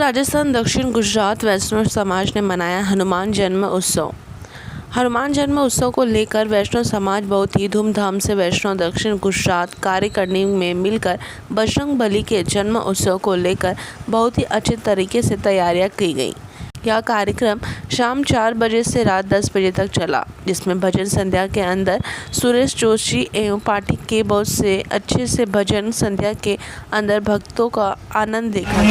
राजस्थान दक्षिण गुजरात वैष्णव समाज ने मनाया हनुमान जन्म उत्सव। हनुमान जन्म उत्सव को लेकर वैष्णव समाज बहुत ही धूमधाम से वैष्णव दक्षिण गुजरात कार्यकारिणी में मिलकर बजरंग बली के जन्म उत्सव को लेकर बहुत ही अच्छे तरीके से तैयारियां की गई। यह कार्यक्रम शाम 4 बजे से रात 10 बजे तक चला, जिसमें भजन संध्या के अंदर सुरेश जोशी एवं पार्टी के बहुत से अच्छे से भजन संध्या के अंदर भक्तों का आनंद देखा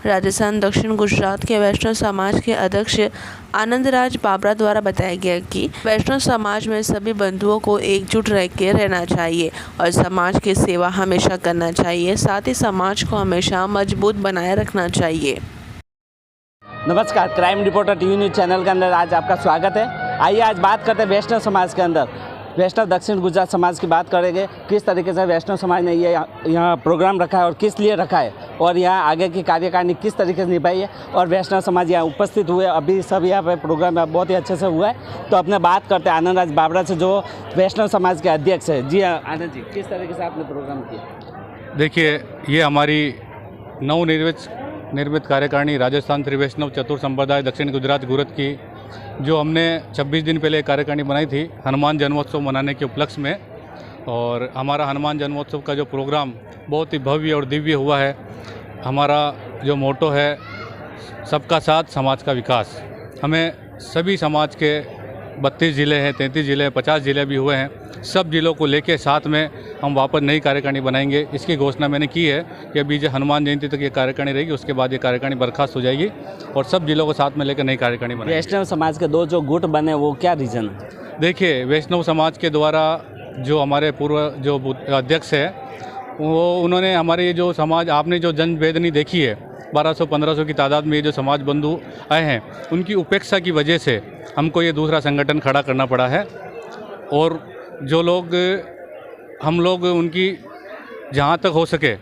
राजस्थान दक्षिण गुजरात के वैष्णव समाज के अध्यक्ष आनंदराज बाबरा द्वारा बताया गया कि वैष्णव समाज में सभी बंधुओं को एकजुट रह के रहना चाहिए और समाज की सेवा हमेशा करना चाहिए, साथ ही समाज को हमेशा मजबूत बनाए रखना चाहिए। नमस्कार, crime reporter TV news channel के अंदर आज आपका स्वागत है। आइए आज बात करते हैं वैष्णव समाज के अंदर, वैष्णव दक्षिण गुजरात समाज की बात करेंगे। किस तरीके से वैष्णव समाज ने ये यहाँ प्रोग्राम रखा है और किस लिए रखा है और यहाँ आगे की कार्यकारिणी किस तरीके से निभाई है और वैष्णव समाज यहाँ उपस्थित हुए। अभी सब यहाँ पे प्रोग्राम बहुत ही अच्छे से हुआ है। तो अपने बात करते हैं आनंदराज बाबरा से, जो वैष्णव समाज के अध्यक्ष है। जी हाँ आनंद जी, किस तरीके से आपने प्रोग्राम किया? देखिए, ये हमारी नवनिर्मित कार्यकारिणी राजस्थान त्रिवैष्णव चतुर संप्रदाय दक्षिण गुजरात गुरत की, जो हमने 26 दिन पहले कार्यकारिणी बनाई थी हनुमान जन्मोत्सव मनाने के उपलक्ष्य में। और हमारा हनुमान जन्मोत्सव का जो प्रोग्राम बहुत ही भव्य और दिव्य हुआ है। हमारा जो मोटो है सबका साथ समाज का विकास। हमें सभी समाज के 32 ज़िले हैं, 33 ज़िले हैं, 50 ज़िले भी हुए हैं, सब ज़िलों को लेके साथ में हम वापस नई कार्यकारिणी बनाएंगे। इसकी घोषणा मैंने की है कि अभी जो हनुमान जयंती तक ये कार्यकारिणी रहेगी, उसके बाद ये कार्यकारिणी बर्खास्त हो जाएगी और सब जिलों को साथ में लेकर नई कार्यकारिणी बनाएंगे। वैष्णव समाज के दो जो गुट बने वो क्या रीज़न है? देखिए, वैष्णव समाज के द्वारा जो हमारे पूर्व जो अध्यक्ष है वो उन्होंने हमारे जो समाज, आपने जो जनवेदनी देखी है 1200-1500 की तादाद में ये जो समाज बंधु आए हैं, उनकी उपेक्षा की वजह से हमको ये दूसरा संगठन खड़ा करना पड़ा है। और जो लोग हम लोग उनकी जहाँ तक हो सके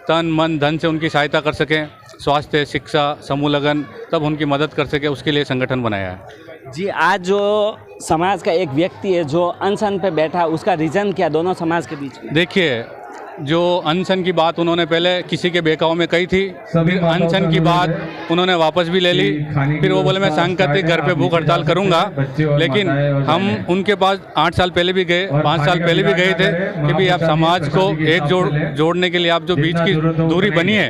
तन मन धन से उनकी सहायता कर सकें, स्वास्थ्य, शिक्षा, समूह लगन, तब उनकी मदद कर सके, उसके लिए संगठन बनाया है। जी, आज जो समाज का एक व्यक्ति है जो अनशन पे बैठा है, उसका रीज़न क्या दोनों समाज के बीच में? देखिए, जो अनशन की बात उन्होंने पहले किसी के बेकाव में कही थी, फिर अनशन की बात उन्होंने वापस भी ले ली। फिर वो बोले मैं सांकेतिक घर पे भूख हड़ताल करूंगा। लेकिन हम उनके पास 8 साल पहले भी गए, 5 साल पहले भी गए थे कि भाई आप समाज को एक जोड़ने के लिए आप जो बीच की दूरी बनी है,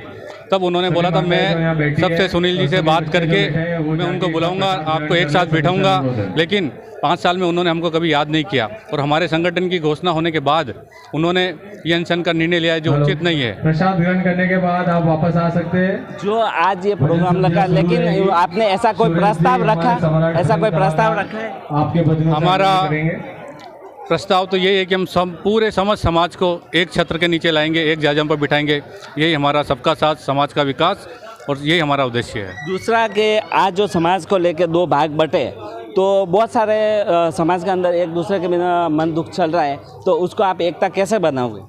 तब उन्होंने बोला था मैं सबसे सुनील जी से बात करके मैं उनको बुलाऊंगा, आपको एक साथ बिठाऊंगा। लेकिन 5 साल में उन्होंने हमको कभी याद नहीं किया और हमारे संगठन की घोषणा होने के बाद उन्होंने ये अनशन का निर्णय लिया है जो उचित नहीं है। प्रसाद ग्रहण करने के बाद आप वापस आ सकते हैं। जो आज ये प्रोग्राम लगा, लेकिन आपने ऐसा कोई प्रस्ताव रखा है? आपके हमारा प्रस्ताव तो यही है कि हम पूरे समाज को एक छत्र के नीचे लाएंगे, एक जाजम पर बिठाएंगे। यही हमारा सबका साथ, समाज का विकास, और यही हमारा उद्देश्य है। दूसरा कि आज जो समाज को लेकर 2 भाग बटे, तो बहुत सारे समाज के अंदर एक दूसरे के बिना मन दुख चल रहा है, तो उसको आप एकता कैसे बनाओगे?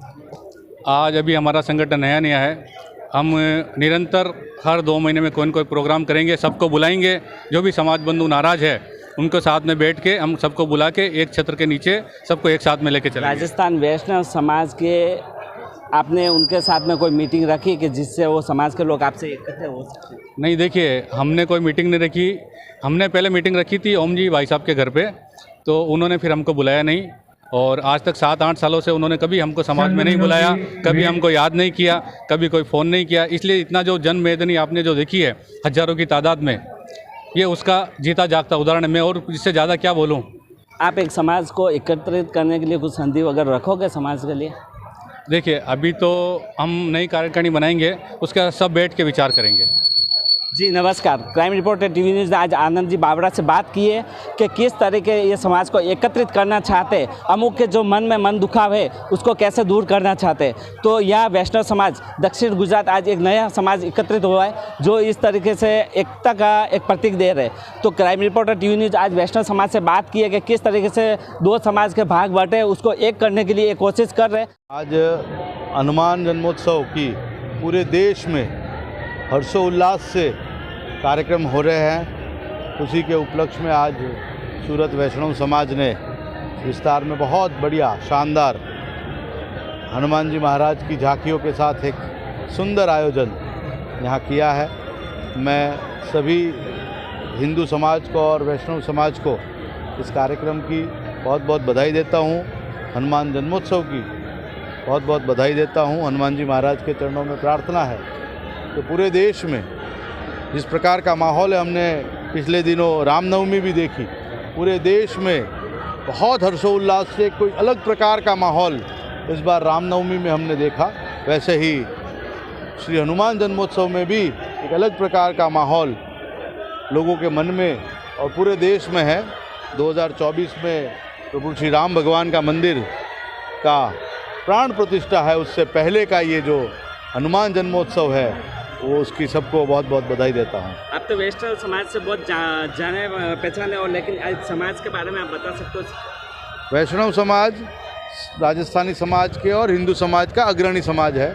आज अभी हमारा संगठन नया है। हम निरंतर हर 2 महीने में कोई न कोई प्रोग्राम करेंगे, सबको बुलाएंगे। जो भी समाज बंधु नाराज़ है उनको साथ में बैठ के हम सबको बुला के एक छत्र के नीचे सबको एक साथ में लेके चलेंगे। राजस्थान वैष्णव समाज के आपने उनके साथ में कोई मीटिंग रखी कि जिससे वो समाज के लोग आपसे इकट्ठे हो सके? नहीं, देखिए, हमने कोई मीटिंग नहीं रखी। हमने पहले मीटिंग रखी थी ओम जी भाई साहब के घर पे, तो उन्होंने फिर हमको बुलाया नहीं। और आज तक 7-8 सालों से उन्होंने कभी हमको समाज में नहीं बुलाया, कभी हमको याद नहीं किया, कभी कोई फ़ोन नहीं किया। इसलिए इतना जो जनमेदनी आपने जो देखी है हज़ारों की तादाद में, ये उसका जीता जागता उदाहरण है। मैं और इससे ज़्यादा क्या बोलूँ। आप एक समाज को एकत्रित करने के लिए कुछ संधि वगैरह रखोगे समाज के लिए? देखिए, अभी तो हम नई कार्यकारिणी बनाएंगे, उसके बाद सब बैठ के विचार करेंगे। जी नमस्कार, क्राइम रिपोर्टर टीवी न्यूज़ ने आज आनंद जी बाबरा से बात की है कि किस तरीके ये समाज को एकत्रित करना चाहते, अमुक के जो मन में मन दुखाव है उसको कैसे दूर करना चाहते। तो यह वैष्णव समाज दक्षिण गुजरात आज एक नया समाज एकत्रित हुआ है जो इस तरीके से एकता का एक प्रतीक दे रहे। तो क्राइम रिपोर्टर टीवी न्यूज़ आज वैष्णव समाज से बात की है कि किस तरीके से 2 समाज के भाग बटे उसको एक करने के लिए कोशिश कर रहे। आज हनुमान जन्मोत्सव की पूरे देश में हर्षोल्लास से कार्यक्रम हो रहे हैं। उसी के उपलक्ष्य में आज सूरत वैष्णव समाज ने विस्तार में बहुत बढ़िया शानदार हनुमान जी महाराज की झांकियों के साथ एक सुंदर आयोजन यहाँ किया है। मैं सभी हिंदू समाज को और वैष्णव समाज को इस कार्यक्रम की बहुत बहुत बधाई देता हूँ। हनुमान जन्मोत्सव की बहुत बहुत बधाई देता हूँ। हनुमान जी महाराज के चरणों में प्रार्थना है कि पूरे देश में जिस प्रकार का माहौल है, हमने पिछले दिनों रामनवमी भी देखी, पूरे देश में बहुत हर्षोल्लास से कोई अलग प्रकार का माहौल इस बार रामनवमी में हमने देखा। वैसे ही श्री हनुमान जन्मोत्सव में भी एक अलग प्रकार का माहौल लोगों के मन में और पूरे देश में है। 2024 में प्रभु श्री राम भगवान का मंदिर का प्राण प्रतिष्ठा है, उससे पहले का ये जो हनुमान जन्मोत्सव है वो उसकी सबको बहुत बहुत बधाई देता हूँ। आप तो वैष्णव समाज से बहुत जाने पहचाने हो, लेकिन आज समाज के बारे में आप बता सकते हो? वैष्णव समाज राजस्थानी समाज के और हिंदू समाज का अग्रणी समाज है।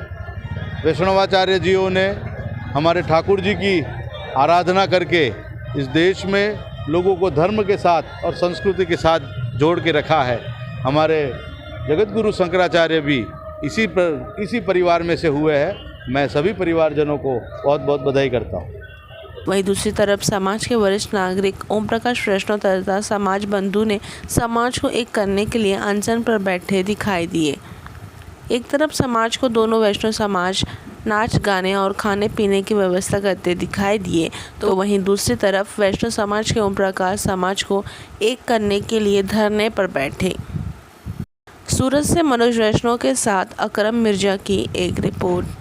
वैष्णवाचार्य जियों ने हमारे ठाकुर जी की आराधना करके इस देश में लोगों को धर्म के साथ और संस्कृति के साथ जोड़ के रखा है। हमारे जगत गुरु शंकराचार्य भी इसी परिवार में से हुए हैं। मैं सभी परिवारजनों को बहुत बहुत बधाई करता हूँ। वहीं दूसरी तरफ समाज के वरिष्ठ नागरिक ओम प्रकाश वैष्णव तथा समाज बंधु ने समाज को एक करने के लिए अनशन पर बैठे दिखाई दिए। एक तरफ समाज को दोनों वैष्णव समाज नाच गाने और खाने पीने की व्यवस्था करते दिखाई दिए, तो वहीं दूसरी तरफ वैष्णव समाज के ओम प्रकाश समाज को एक करने के लिए धरने पर बैठे। सूरत से मनोज वैष्णव के साथ अकरम मिर्जा की एक रिपोर्ट।